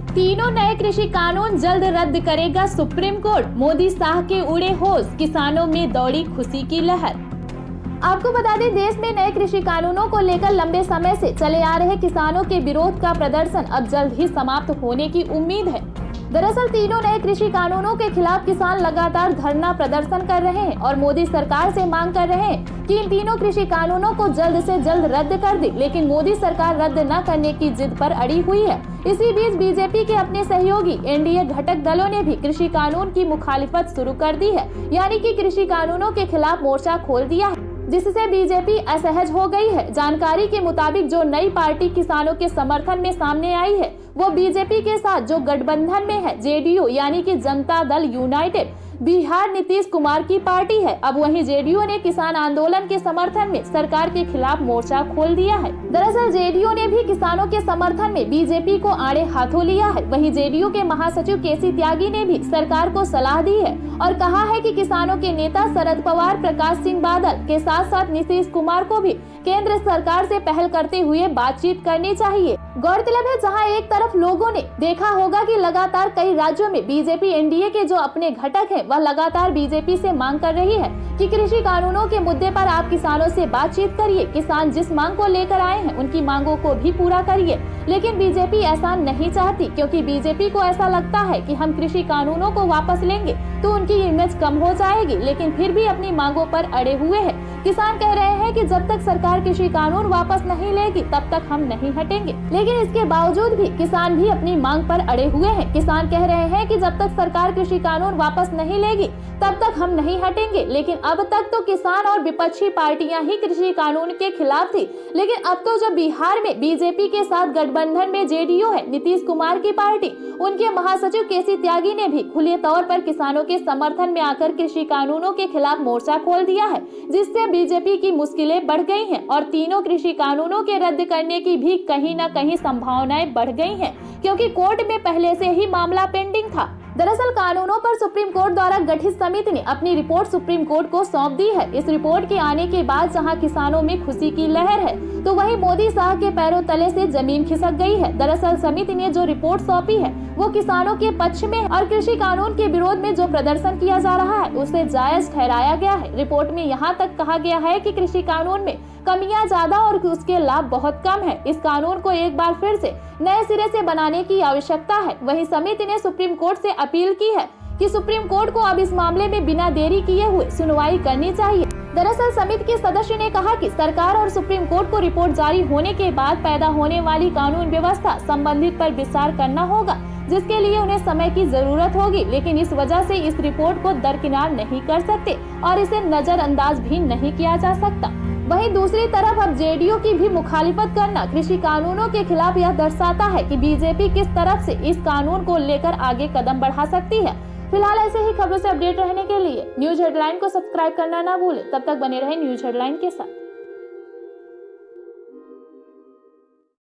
तीनों नए कृषि कानून जल्द रद्द करेगा सुप्रीम कोर्ट, मोदी शाह के उड़े होश, किसानों में दौड़ी खुशी की लहर। आपको बता दें, देश में नए कृषि कानूनों को लेकर लंबे समय से चले आ रहे किसानों के विरोध का प्रदर्शन अब जल्द ही समाप्त होने की उम्मीद है। दरअसल तीनों नए कृषि कानूनों के खिलाफ किसान लगातार धरना प्रदर्शन कर रहे हैं और मोदी सरकार से मांग कर रहे हैं कि इन तीनों कृषि कानूनों को जल्द से जल्द रद्द कर दे, लेकिन मोदी सरकार रद्द न करने की जिद पर अड़ी हुई है। इसी बीच बीजेपी के अपने सहयोगी एनडीए घटक दलों ने भी कृषि कानून की मुखालिफत शुरू कर दी है, यानी कि कृषि कानूनों के खिलाफ मोर्चा खोल दिया है, जिससे बीजेपी असहज हो गई है। जानकारी के मुताबिक जो नई पार्टी किसानों के समर्थन में सामने आई है वो बीजेपी के साथ जो गठबंधन में है जेडीयू यानी कि जनता दल यूनाइटेड बिहार नीतीश कुमार की पार्टी है। अब वहीं जेडीयू ने किसान आंदोलन के समर्थन में सरकार के खिलाफ मोर्चा खोल दिया है। दरअसल जेडीयू ने भी किसानों के समर्थन में बीजेपी को आड़े हाथों लिया है। वहीं जेडीयू के महासचिव केसी त्यागी ने भी सरकार को सलाह दी है और कहा है कि किसानों के नेता शरद पवार, प्रकाश सिंह बादल के साथ साथ नीतीश कुमार को भी केंद्र सरकार से पहल करते हुए बातचीत करनी चाहिए। गौरतलब है, जहां एक तरफ लोगों ने देखा होगा कि लगातार कई राज्यों में बीजेपी एनडीए के जो अपने घटक हैं वह लगातार बीजेपी से मांग कर रही है कि कृषि कानूनों के मुद्दे पर आप किसानों से बातचीत करिए, किसान जिस मांग को लेकर आए हैं उनकी मांगों को भी पूरा करिए। लेकिन बीजेपी ऐसा नहीं चाहती, क्योंकि बीजेपी को ऐसा लगता है कि हम कृषि कानूनों को वापस लेंगे तो उनकी इमेज कम हो जाएगी, लेकिन फिर भी अपनी मांगों पर अड़े हुए हैं। किसान कह रहे हैं कि जब तक सरकार कृषि कानून वापस नहीं लेगी तब तक हम नहीं हटेंगे, लेकिन इसके बावजूद भी किसान भी अपनी मांग पर अड़े हुए हैं। किसान कह रहे हैं कि जब तक सरकार कृषि कानून वापस नहीं लेगी तब तक हम नहीं हटेंगे, लेकिन अब तक तो किसान और विपक्षी पार्टियां ही कृषि कानून के खिलाफ थी, लेकिन अब तो जब बिहार में बीजेपी के साथ गठबंधन में जेडीयू है, नीतीश कुमार की पार्टी, उनके महासचिव केसी त्यागी ने भी खुले तौर पर किसानों के समर्थन में आकर कृषि कानूनों के खिलाफ मोर्चा खोल दिया है, जिससे बीजेपी की मुश्किलें बढ़ गई हैं और तीनों कृषि कानूनों के रद्द करने की भी कहीं न कहीं संभावनाएं बढ़ गई हैं, क्योंकि कोर्ट में पहले से ही मामला पेंडिंग था। दरअसल कानूनों पर सुप्रीम कोर्ट द्वारा गठित समिति ने अपनी रिपोर्ट सुप्रीम कोर्ट को सौंप दी है। इस रिपोर्ट के आने के बाद जहां किसानों में खुशी की लहर है, तो वहीं मोदी शाह के पैरों तले से जमीन खिसक गई है। दरअसल समिति ने जो रिपोर्ट सौंपी है वो किसानों के पक्ष में है और कृषि कानून के विरोध में जो प्रदर्शन किया जा रहा है उसे जायज ठहराया गया है। रिपोर्ट में यहाँ तक कहा गया है कि कृषि कानून में कमियां ज्यादा और उसके लाभ बहुत कम है। इस कानून को एक बार फिर से नए सिरे से बनाने की आवश्यकता है। वहीं समिति ने सुप्रीम कोर्ट से अपील की है कि सुप्रीम कोर्ट को अब इस मामले में बिना देरी किए हुए सुनवाई करनी चाहिए। दरअसल समिति के सदस्य ने कहा कि सरकार और सुप्रीम कोर्ट को रिपोर्ट जारी होने के बाद पैदा होने वाली कानून व्यवस्था संबंधित पर विचार करना होगा, जिसके लिए उन्हें समय की जरूरत होगी, लेकिन इस वजह से इस रिपोर्ट को दरकिनार नहीं कर सकते और इसे नजरअंदाज भी नहीं किया जा सकता। वहीं दूसरी तरफ अब जेडीयू की भी मुखालिफत करना कृषि कानूनों के खिलाफ यह दर्शाता है कि बीजेपी किस तरफ से इस कानून को लेकर आगे कदम बढ़ा सकती है। फिलहाल ऐसे ही खबरों से अपडेट रहने के लिए न्यूज हेडलाइन को सब्सक्राइब करना ना भूलें। तब तक बने रहे न्यूज हेडलाइन के साथ।